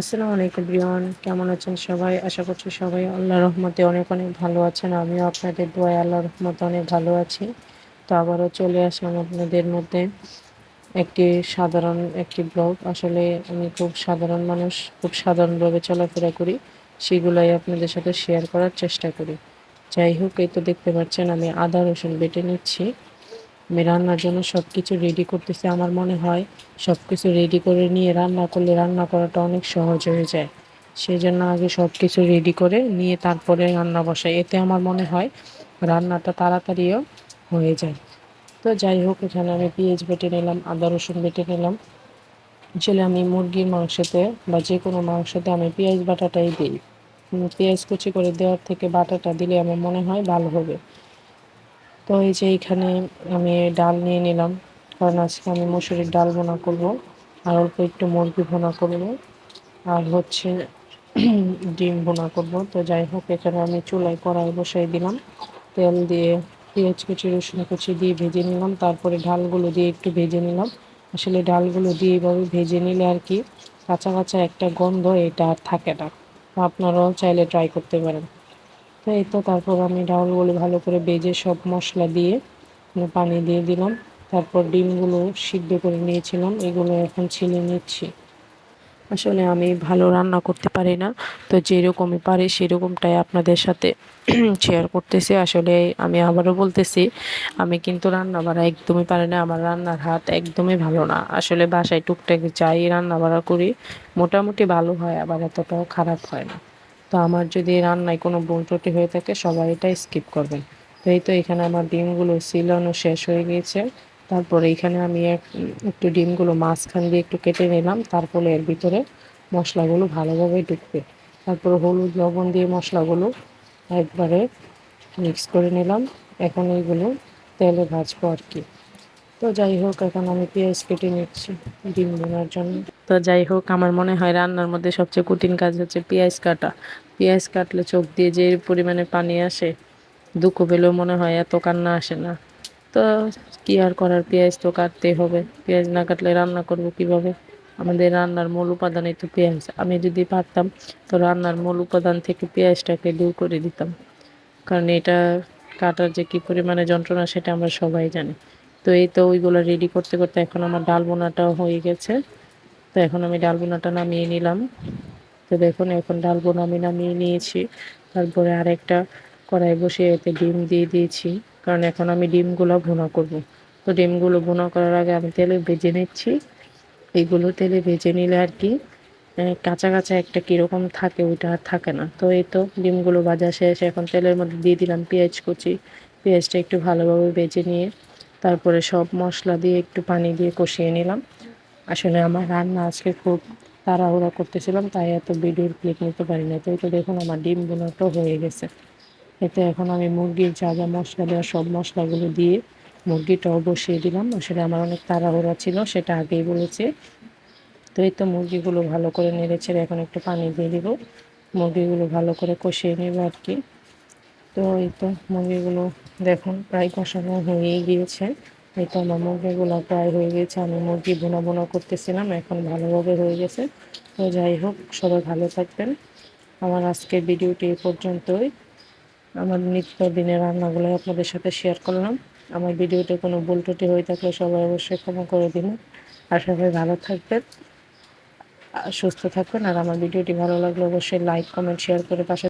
আসসালামু আলাইকুম এভরিওয়ান, কেমন আছেন সবাই? আশা করছি সবাই আল্লাহর রহমতে অনেক অনেক ভালো আছেন। আমিও আপনাদের দোয়ায় আল্লাহর রহমতে অনেক ভালো আছি। তো আবারও চলে আসলাম আপনাদের মধ্যে একটি ব্লগ। আসলে আমি খুব সাধারণ মানুষ, খুব সাধারণভাবে চলাফেরা করি, সেগুলাই আপনাদের সাথে শেয়ার করার চেষ্টা করি। যাই হোক, এই তো দেখতে পাচ্ছেন আমি আদা রসুন বেটে নিচ্ছি। আমি রান্নার জন্য সব কিছু রেডি করতেছি। আমার মনে হয় সব কিছু রেডি করে নিয়ে রান্না করলে রান্না করাটা অনেক সহজ হয়ে যায়। সেই জন্য আগে সব কিছু রেডি করে নিয়ে তারপরে রান্না বসাই, এতে আমার মনে হয় রান্নাটা তাড়াতাড়িও হয়ে যায়। তো যাই হোক, এখানে আমি পেঁয়াজ বেটে নিলাম, আদা রসুন বেটে নিলাম। আসলে আমি মুরগির মাংসতে বা যে কোনো মাংসতে আমি পেঁয়াজ বাটাটাই দিই। পেঁয়াজ কুচি করে দেওয়ার থেকে বাটাটা দিলে আমার মনে হয় ভালো হবে। তো এই যে এইখানে আমি ডাল নিয়ে নিলাম, কারণ আজকে আমি মসুরির ডাল ভুনা করব, আর অল্প একটু মুরগি ভুনা করব, আর হচ্ছে ডিম ভুনা করব। তো যাই হোক, এখানে আমি চুলায় কড়াই বসাই দিলাম, তেল দিয়ে পেঁয়াজ কুচি রসুন কুচি দিয়ে ভেজে নিলাম, তারপরে ডালগুলো দিয়ে একটু ভেজে নিলাম। আসলে ডালগুলো দিয়ে এইভাবে ভেজে নিলে আর কি কাঁচা কাঁচা একটা গন্ধ এটা আর থাকে না। আপনারাও চাইলে ট্রাই করতে পারেন। তো এই তো তারপর আমি ডাউলগুলো ভালো করে ভেজে সব মশলা দিয়ে পানি দিয়ে দিলাম। তারপর ডিমগুলো সিদ্ধ করে নিয়েছিলাম, এগুলো এখন ছিলে নিচ্ছি। আসলে আমি ভালো রান্না করতে পারি না, তো যেরকমই পারি সেরকমটাই আপনাদের সাথে শেয়ার করতেছি। আসলে আমি আবারও বলতেছি, আমি কিন্তু রান্না বাড়া একদমই পারি না, আমার রান্নার হাত একদমই ভালো না। আসলে বাসায় টুকটাক যাই রান্না বাড়া করি, মোটামুটি ভালো হয়, আবার এতটাও খারাপ হয় না। তো আমার যদি রান্নায় কোনো ভুল ত্রুটি হয়ে থাকে সবাই এটা স্কিপ করবেন। তো এই তো এখানে আমার ডিমগুলো সিলানো শেষ হয়ে গিয়েছে। তারপরে এখানে আমি একটু ডিমগুলো মাঝখান দিয়ে একটু কেটে নিলাম, তারপরে এর ভিতরে মশলাগুলো ভালোভাবে ঢুকবে। তারপর হলুদ লবণ দিয়ে মশলাগুলো একবারে মিক্স করে নিলাম। এখন এইগুলো তেলে ভাজবো আর কি। তো যাই হোক, এখন আমি পেঁয়াজ কেটে নিচ্ছি ডিম ভুনার জন্য। তো যাই হোক, আমার মনে হয় রান্নার মধ্যে সবচেয়ে কঠিন কাজ হচ্ছে পেঁয়াজ কাটা। পেঁয়াজ কাটলে চোখ দিয়ে যে পরিমাণে পানি আসে, দুঃখ পেলেও মনে হয় এত কান্না আসে না। তো কি আর করার, পেঁয়াজ তো কাটতেই হবে। পেঁয়াজ না কাটলে রান্না করব কিভাবে? আমাদের রান্নার মূল উপাদানই তো পেঁয়াজ। আমি যদি পারতাম তো রান্নার মূল উপাদান থেকে পেঁয়াজটাকে দূর করে দিতাম, কারণ এটা কাটার যে কি পরিমাণে যন্ত্রণা সেটা আমরা সবাই জানি। তো এই তো ওইগুলো রেডি করতে করতে এখন আমার ডাল বোনাটাও হয়ে গেছে। তো এখন আমি ডাল বোনাটা নামিয়ে নিলাম। তো দেখুন, এখন ডাল বোনা আমি নামিয়ে নিয়েছি। তারপরে আরেকটা কড়াই বসিয়ে এতে ডিম দিয়ে দিয়েছি, কারণ এখন আমি ডিমগুলো ভুনা করব। তো ডিমগুলো ভুনা করার আগে আমি তেলে ভেজে নিচ্ছি। এইগুলো তেলে ভেজে নিলে আর কি কাঁচা কাঁচা একটা কীরকম থাকে, ওইটা আর থাকে না। তো এই তো ডিমগুলো ভাজা শেষ, এখন তেলের মধ্যে দিয়ে দিলাম পেঁয়াজ কুচি। পেঁয়াজটা একটু ভালোভাবে ভেজে নিয়ে তারপরে সব মশলা দিয়ে একটু পানি দিয়ে কষিয়ে নিলাম। আসলে আমার রান্না আজকে খুব তাড়াহুড়া করতেছিলাম, তাই এত ভিডিওর ক্লিপ নিতে পারি না। তো এই তো দেখুন আমার ডিম বোনাটাও হয়ে গেছে। এতে এখন আমি মুরগির যা যা মশলা দেওয়া সব মশলাগুলো দিয়ে মুরগিটাও বসিয়ে দিলাম। আসলে আমার অনেক তাড়াহুড়া ছিল, সেটা আগেই বলেছি। তো এই তো মুরগিগুলো ভালো করে নেড়েচেড়ে এখন একটু পানি দিয়ে দিব, মুরগিগুলো ভালো করে কষিয়ে নেব আর কি। তো এই তো মুরগিগুলো দেখুন প্রায় কষানো হয়েই গিয়েছে। এই তো আমার মুরগিগুলো প্রায় হয়ে গেছে, আমি মুরগি বোনা বোনা করতেছিলাম, এখন ভালোভাবে হয়ে গেছে। তো যাই হোক, সবাই ভালো থাকবেন। আমার আজকের ভিডিওটি এই পর্যন্তই। আমার নিত্যদিনের রান্নাগুলো আপনাদের সাথে শেয়ার করলাম। আমার ভিডিওতে কোনো ভুল ত্রুটি হয়ে থাকলে সবাই অবশ্যই ক্ষমা করে দিন। আর সবাই ভালো থাকবেন, সুস্থ থাকবেন। আর আমার ভিডিওটি ভালো লাগলে অবশ্যই লাইক কমেন্ট শেয়ার করে পাশে